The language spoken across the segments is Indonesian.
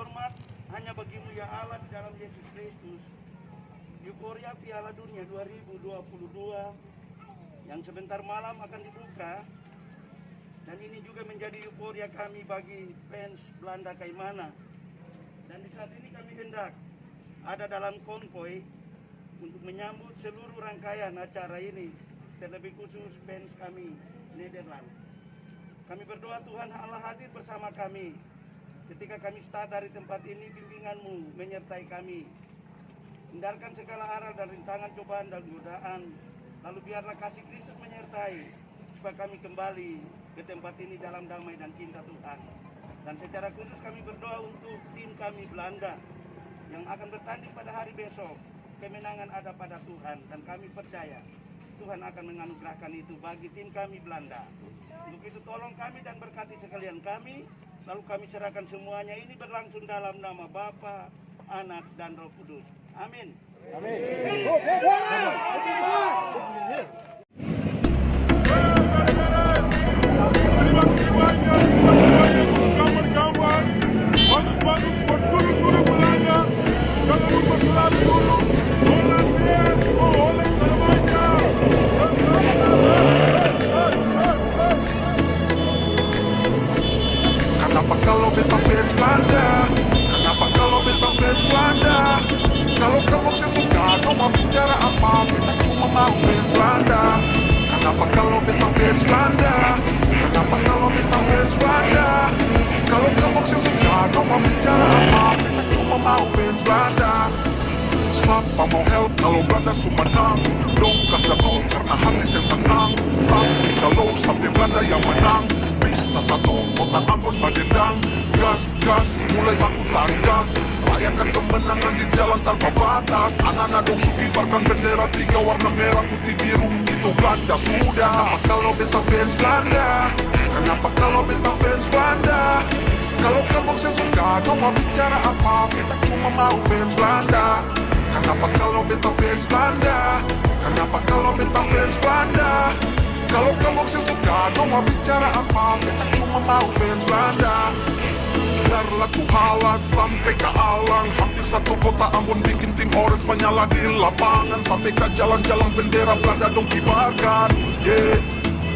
hormat hanya bagimu ya Allah di dalam Yesus Kristus. Euforia Piala Dunia 2022 yang sebentar malam akan dibuka, dan ini juga menjadi euforia kami bagi fans Belanda Kaimana. Dan di saat ini kami hendak ada dalam konvoi untuk menyambut seluruh rangkaian acara ini, terlebih khusus fans kami Nederland. Kami berdoa Tuhan Allah hadir bersama kami ketika kami start dari tempat ini. Bimbingan-Mu menyertai kami. Hindarkan segala aral dan rintangan cobaan dan godaan. Lalu biarlah kasih Kristus menyertai supaya kami kembali ke tempat ini dalam damai dan cinta Tuhan. Dan secara khusus kami berdoa untuk tim kami Belanda yang akan bertanding pada hari besok. Kemenangan ada pada Tuhan dan kami percaya Tuhan akan menganugerahkan itu bagi tim kami Belanda. Untuk itu tolong kami dan berkati sekalian kami. Lalu kami serahkan semuanya ini berlangsung dalam nama Bapa, Anak, dan Roh Kudus. Amin. Amin. Kawan-kawan, bagus-bagus buat guru-guru Belanda. Jangan lupa selalu dulu. Oleh semuanya. Kenapa kalau beta fans Belanda? Kenapa kalau beta fans Belanda? Kalau kamu sesuka, kau mau bicara apa? Beta cuma mau fans Belanda. Kenapa kalau beta fans Belanda? Kenapa kalau beta fans Belanda? Kalau kamu sesuka, kau mau bicara apa? Beta cuma mau fans Belanda. Siapa mau help kalau Belanda sumenang? Dong kasih tau karena hati saya senang. Tapi kalau sampai Belanda yang menang, bisa satu kota Ambon berdendang. Gas, gas, mulai baku tanggas. Rayakan kemenangan di jalan tanpa batas. Anak-anak dong kibarkan bendera 3 warna merah putih biru. Itu Belanda sudah. Kenapa kalau beta fans Belanda? Kenapa kalau beta fans Belanda? Kalau kamu sesuka, kau mau bicara apa? Beta cuma mau fans Belanda. Kenapa kalau beta fans Belanda? Kenapa kalau beta fans Belanda? Kalau kamu sesuka, kau mau bicara apa? Beta cuma mau fans Belanda. Dari laku halat sampai ke alang, hampir satu kota Ambon bikin tim orange menyala di lapangan. Sampai ke jalan-jalan bendera Belanda dong kibarkan. Yeah.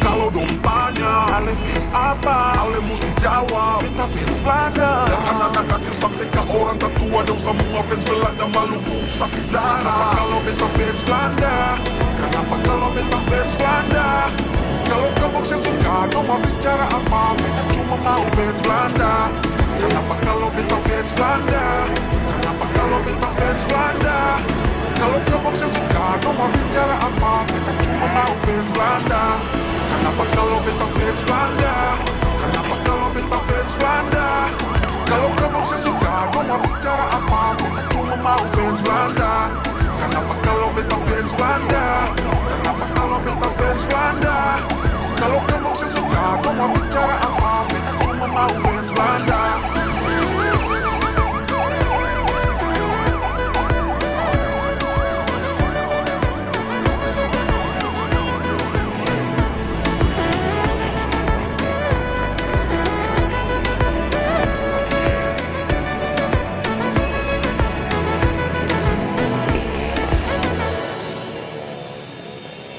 Kalau dong tanya, Ale fans apa? Ale mesti jawab, beta fans Belanda. Dan anak-anak kecil sampai ke orang tertua dong semua fans Belanda Maluku sakit darah. Kenapa kalau beta fans Belanda? Kenapa kalau beta fans Belanda? Kalau kamu sesuka, kau mau bicara apa? Beta cuma mau fans Belanda. Kenapa kalau beta fans Belanda? Kenapa kalau beta fans Belanda? Kalau kamu sesuka, kau mau bicara apa? Beta cuma mau fans Belanda. Kenapa kalau beta fans Belanda? Kenapa kalau beta fans Belanda? Kalau kamu sesuka, kau mau bicara apa? Beta cuma mau fans Belanda. Kenapa kalau beta fans Belanda? Kenapa kalau beta fans Belanda? Kalau kamu sesuka, kau mau bicara apa? Beta cuma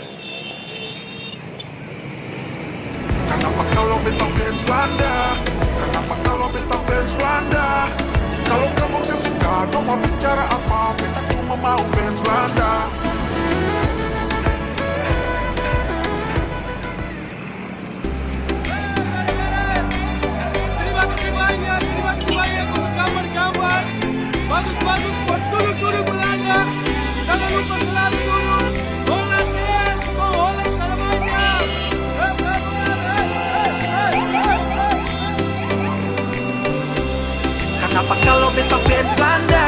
mau fans Belanda. Kenapa kalau beta fans Belanda? Kenapa kalau beta fans Belanda? Kalau kamu sesuka, kau mau bicara apa? Beta cuma mau fans Belanda. Terima kasih banyak kawan-kawan. Bagus-bagus buat guru-guru Belanda. Jangan lupa selalu dulu. Holland, Holland selamanya. Kenapa kalau beta fans Belanda?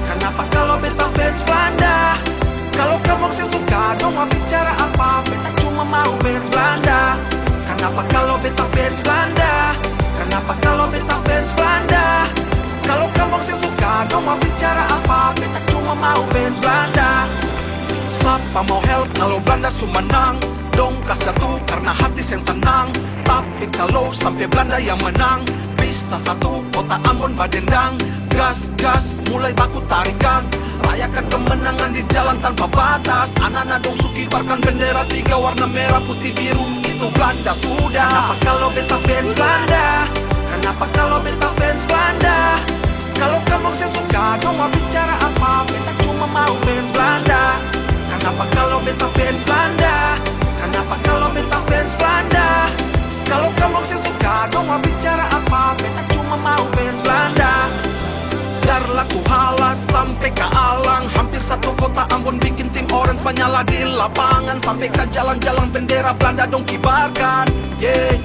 Kenapa kalau beta fans Belanda? Kalau kamu sesuka, kau mau bicara apa? Beta cuma mau fans Belanda. Kenapa kalau beta fans Belanda? Kenapa kalau beta fans Belanda? Kalau kamu sesuka, kau mau bicara apa? Beta cuma mau fans Belanda. Siapa mau help kalau Belanda sumenang? Dong kasih satu karena hati yang senang. Tapi kalau sampai Belanda yang menang, bisa satu kota Ambon berdendang. gas, mulai baku tarik gas. Rayakan kemenangan di jalan tanpa batas. Anak-anak dong kibarkan bendera 3 warna merah putih biru. Itu Belanda sudah. Kenapa kalau beta fans Belanda? Kenapa kalau beta fans Belanda? Kalau kamu saya suka dong mau bicara apa? Beta cuma mau fans Belanda. Kenapa kalau beta fans Belanda? Kenapa kalau beta fans Belanda? Kalau kamu saya suka dong mau bicara apa? Beta cuma mau fans Belanda. Dari laku halat sampai ke alang, hampir satu kota Ambon bikin tim orange menyala di lapangan. Sampai ke jalan-jalan bendera Belanda dong kibarkan. Yeah.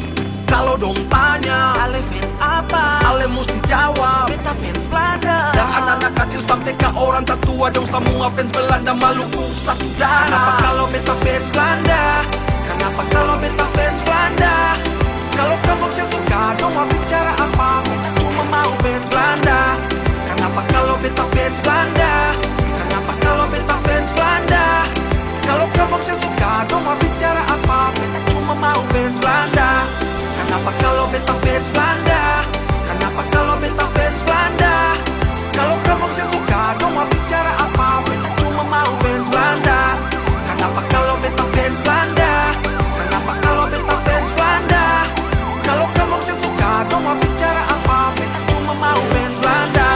Kalau dong tanya, Ale fans apa? Ale mesti jawab, beta fans Belanda. Dan anak-anak kecil sampai ke orang tertua dong semua fans Belanda, Maluku satu darah. Kenapa kalau beta fans Belanda? Kenapa kalau beta fans Belanda? Kalau kamu saya suka dong mau bicara apa? Beta cuma mau fans Belanda. Kenapa kalau beta fans Belanda? Kenapa kalau beta fans Belanda? Kalau kamu saya suka dong mau bicara apa? Beta cuma mau fans Belanda. Kenapa kalau beta fans Belanda? Kenapa kalau beta fans Belanda? Kalau kamu saya suka dong mau bicara apa? Beta cuma mau fans Belanda. Kenapa kalau beta fans Belanda? Kenapa kalau beta fans Belanda? Kalau kamu saya suka dong mau bicara apa? Beta cuma mau fans Belanda.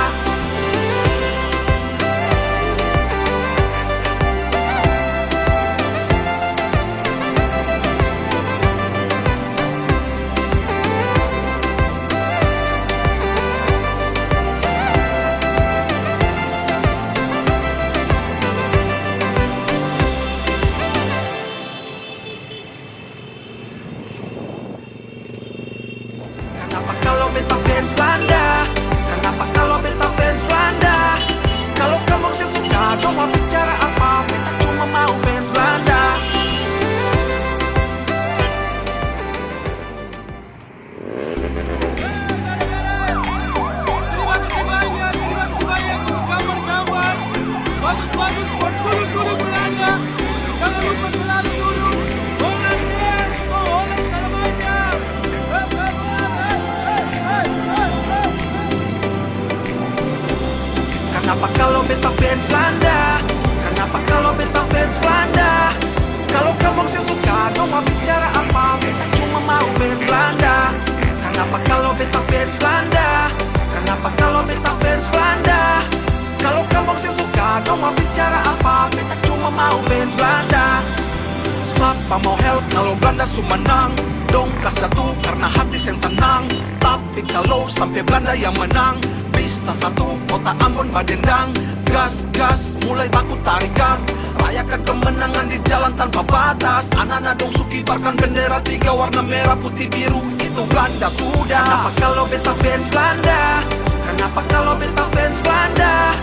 Kenapa kalau beta fans Belanda? Kenapa kalau beta fans Belanda? Kalau kamu saya suka dong mau bicara apa? Beta cuma mau fans Belanda. Terima kasih banyak untuk gambar-gambar. Bagus-bagus buat guru-guru Belanda. Jangan lupa selalu dulu. Holland yes, oh Holland selamanya. Kenapa kalau beta fans Belanda? Kenapa kalau beta fans Belanda? Kalau kamu saya suka dong mau bicara apa? Beta cuma mau fans Belanda. Kenapa kalau beta fans Belanda? Kenapa kalau beta fans Belanda? Kalau kamu saya suka dong mau bicara apa? Beta cuma mau fans Belanda. Siapa mau help kalau Belanda su menang? Dong kasih satu karena hati yang senang. Tapi kalau sampai Belanda yang menang, bisa satu kota Ambon badendang. Gas, mulai baku tarik gas. Rayakan kemenangan di jalan tanpa batas. Anak-anak dong kibarkan bendera 3 warna merah putih biru. Itu Belanda sudah. Kenapa kalau beta fans Belanda? Kenapa kalau beta fans Belanda?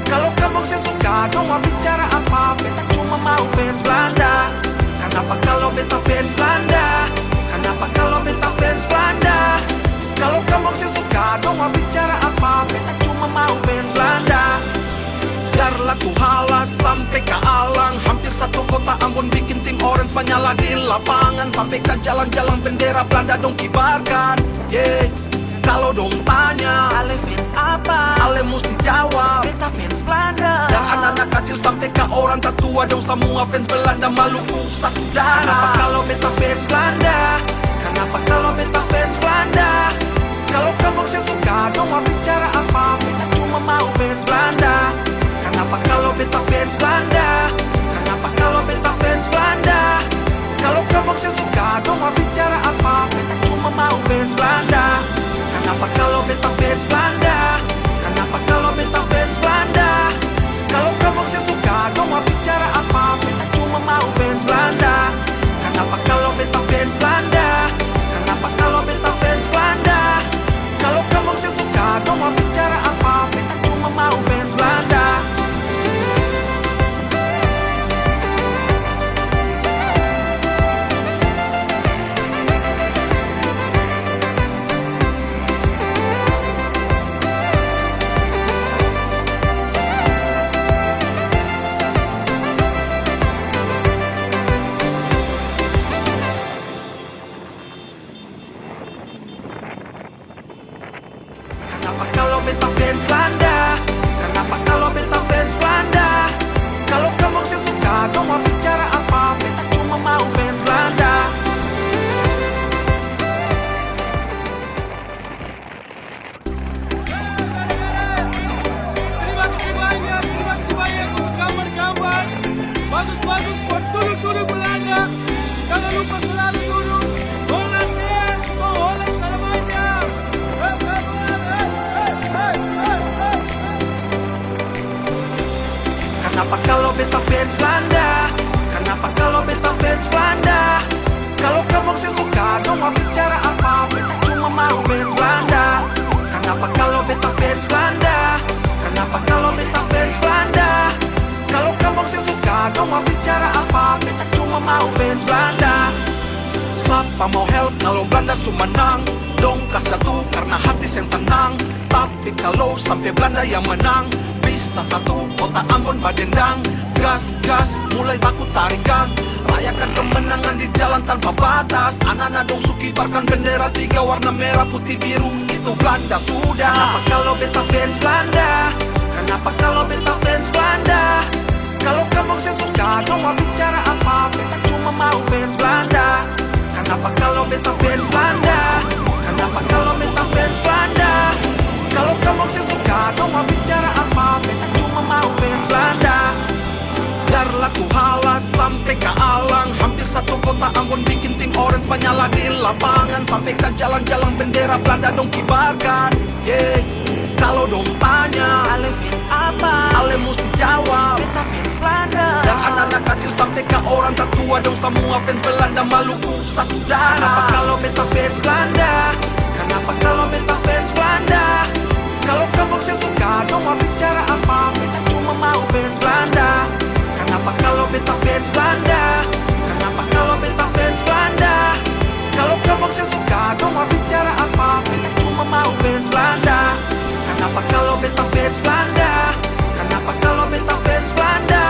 Kalau kamu saya suka dong mau bicara apa? Beta cuma mau fans Belanda. Kenapa kalau beta fans Belanda? Kenapa kalau beta fans Belanda? Kalau kamu saya suka dong mau bicara apa? Beta cuma mau fans Belanda. Dari laku halat sampai ke alang, hampir satu kota Ambon bikin tim orange menyala di lapangan. Sampai ke jalan-jalan bendera Belanda dong kibarkan. Yeah. Kalau dong tanya, Ale fans apa? Ale mesti jawab, beta fans Belanda. Dan anak-anak kecil sampai ke orang tertua dong semua fans Belanda, Maluku satu darah. Kenapa kalau beta fans Belanda? Kenapa kalau beta fans Belanda? Kalau kamu saya suka dong mau bicara apa? Beta cuma mau fans Belanda. Kenapa kalau beta fans Belanda? Kenapa kalau beta fans Belanda? Kalau kamu saya suka dong mau bicara apa? Beta cuma mau fans Belanda. Kenapa kalau beta fans Belanda? Kenapa kalau beta fans Belanda? Kalau kamu saya suka dong mau bicara apa? Beta cuma mau fans Belanda. Kenapa kalau beta fans Belanda? Kenapa kalau beta fans Belanda? Kalau kamu saya suka dong mau bicara Kenapa kalau beta fans Belanda? Kenapa kalau beta fans Belanda? Kalau kamu sesuka dong mau bicara apa? Beta cuma mau fans Belanda. Kenapa kalau beta fans Belanda? Kenapa kalau beta fans Belanda? Kalau kamu sesuka dong mau bicara apa? Beta cuma mau fans Belanda. Siapa mau help kalau Belanda sumenang? Dong kas satu karena hati yang senang. Tapi kalau sampai Belanda yang menang, bisa satu kota Ambon badendang. Gas, gas, mulai baku tarik gas. Rayakan kemenangan di jalan tanpa batas. Anak-anak dong kibarkan bendera 3 warna merah putih biru. Itu Belanda sudah. Kenapa kalau beta fans Belanda? Kenapa kalau beta fans Belanda? Kalau kamu sesuka dong mau bicara apa? Beta cuma mau fans Belanda. Kenapa kalau beta fans Belanda? Kenapa kalau beta fans Belanda? Kalau kamu sesuka dong mau bicara apa? Beta cuma mau fans Belanda. Dari Laku Halat sampai ke Alang, hampir satu kota Ambon bikin tim orange menyala di lapangan. Sampai ke jalan-jalan bendera Belanda dong kibarkan. Yeah. Kalau dong tanya Ale fans apa? Ale mesti jawab beta fans Belanda. Dan anak-anak kecil sampai ke orang tertua dong semua fans Belanda. Maluku satu darah. Kenapa kalau beta fans Belanda? Kenapa kalau beta fans Belanda? Kalau kamu sesuka dong mau bicara apa? Beta cuma mau fans Belanda. Kenapa kalau beta fans Belanda? Kenapa kalau beta fans Belanda? Kalau kamu sesuka dong mau bicara apa? Beta cuma mau fans Belanda. Kenapa kalau beta fans Belanda? Kenapa kalau beta fans Belanda?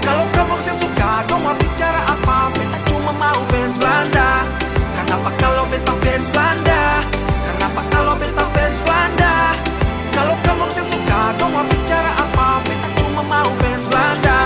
Kalau kamu sesuka dong mau bicara apa? Beta cuma mau fans Belanda. Kenapa kalau beta fans Belanda? Kenapa kalau beta fans Belanda? Kalau kamu sesuka dong mau bicara apa? Beta cuma mau fans Belanda.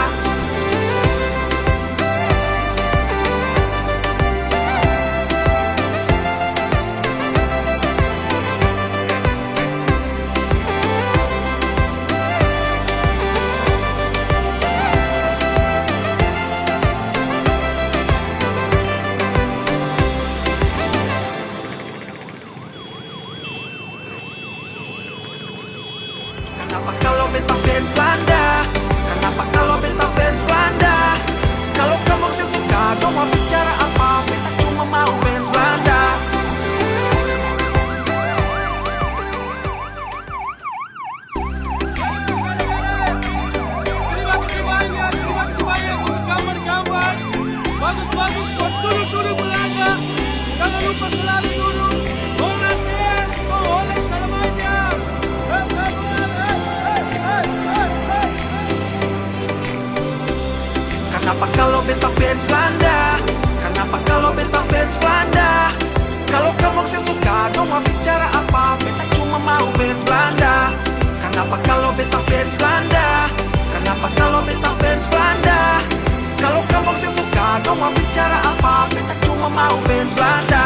Kenapa kalau beta fans Belanda? Kenapa kalau beta fans Belanda? Kalau kamu sesuka dong mau bicara apa? Beta cuma mau fans Belanda. Terima kasih banyak untuk gambar-gambar. Bagus-bagus buat guru-guru Belanda. Jangan lupa selalu dulu. Orang dance, oleh segala macam. Kenapa kalau beta fans Belanda? Kenapa kalau beta fans Belanda? Kalau kamu sesuka dong mau bicara apa? Beta cuma mau fans Belanda. Kenapa kalau beta fans Belanda? Kenapa kalau beta fans Belanda? Kalau kamu sesuka dong mau bicara apa? Beta cuma mau fans Belanda.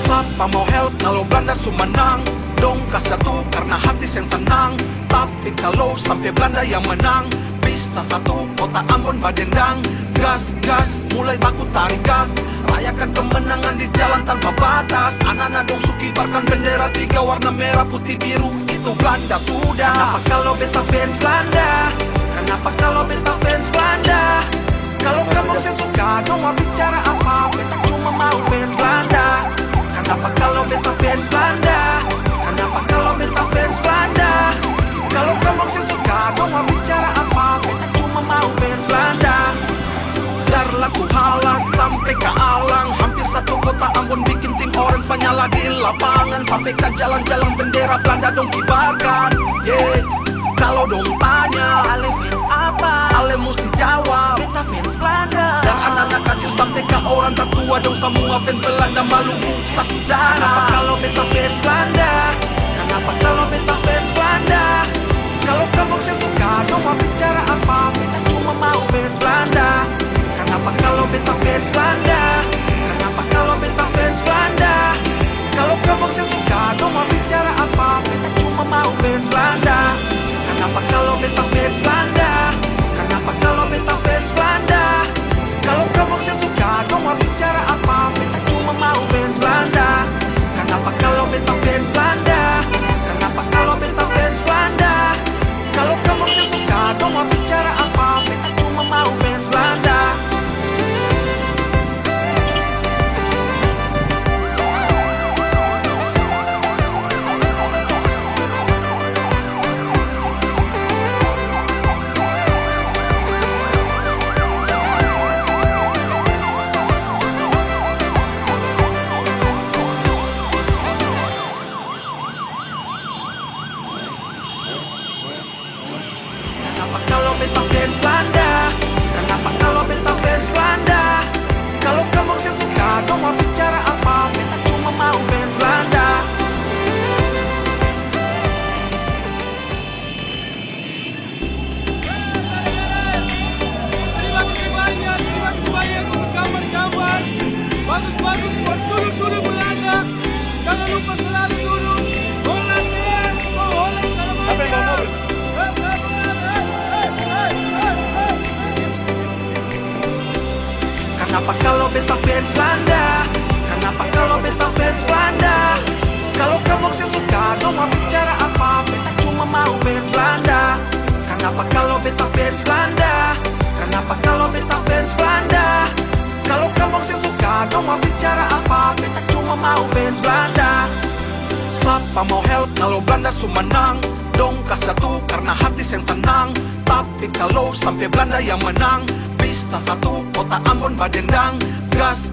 Siapa mau help kalau Belanda sumenang? Dong kas satu karena hati yang senang. Tapi kalau sampai Belanda yang menang, bisa satu kota Ambon badendang. Gas, gas, mulai baku tarik gas. Rayakan kemenangan di jalan tanpa batas. Anak-anak dong kibarkan bendera 3 warna merah putih biru. Itu Belanda sudah. Kenapa kalau beta fans Belanda? Kenapa kalau beta fans Belanda? Kalau kamu sesuka dong mau bicara apa? Beta cuma mau fans Belanda. Kenapa kalau beta fans Belanda? Kenapa kalau beta fans Belanda? Kalau kamu sesuka dong mau bicara apa? Beta cuma mau fans Belanda. Dari Laku Halat sampai ke Alang, hampir satu kota Ambon bikin tim orange menyala di lapangan. Sampai ke jalan-jalan bendera Belanda dong kibarkan. Yeah. Kalau dong tanya Ale fans apa? Ale mesti jawab beta fans Belanda. Dan anak-anak kecil sampai ke orang tertua dong semua fans Belanda. Maluku satu darah. Kenapa kalau beta fans Belanda? Kenapa kalau beta fans Belanda? Kalau kamu sesuka dong mau bicara apa? Beta cuma mau fans Belanda. Kenapa kalau beta fans Belanda? Kenapa kalau beta fans Belanda? Kalau kamu sesuka dong mau bicara apa? Beta cuma mau fans Belanda. Kenapa kalau beta fans Belanda? Kenapa kalau beta fans Belanda? Kalau kamu sesuka dong mau bicara apa? Beta cuma mau fans Belanda. Kenapa kalau beta fans Belanda? Kenapa kalau beta fans Belanda? Kenapa kalau beta fans Belanda? Kalau kamu saya suka, dong mau bicara apa? Beta cuma mau fans Belanda. Terima kasih banyak untuk gambar-gambar bagus-bagus buat guru-guru Belanda. Jangan lupa selalu guru Holland dance, Holland Kenapa kalau beta fans Belanda? Kenapa kalau beta fans Belanda? Kalau kamu saya suka, dong mau bicara apa? Beta cuma mau fans Belanda. Kenapa kalau beta fans Belanda? Kenapa kalau beta fans Belanda? Kalau kamu saya suka, dong mau bicara apa? Beta cuma mau fans Belanda. Siapa mau help kalau Belanda sumenang? Dong kasih satu karena hati yang senang. Tapi kalau sampai Belanda yang menang, bisa satu kota Ambon badendang. Gas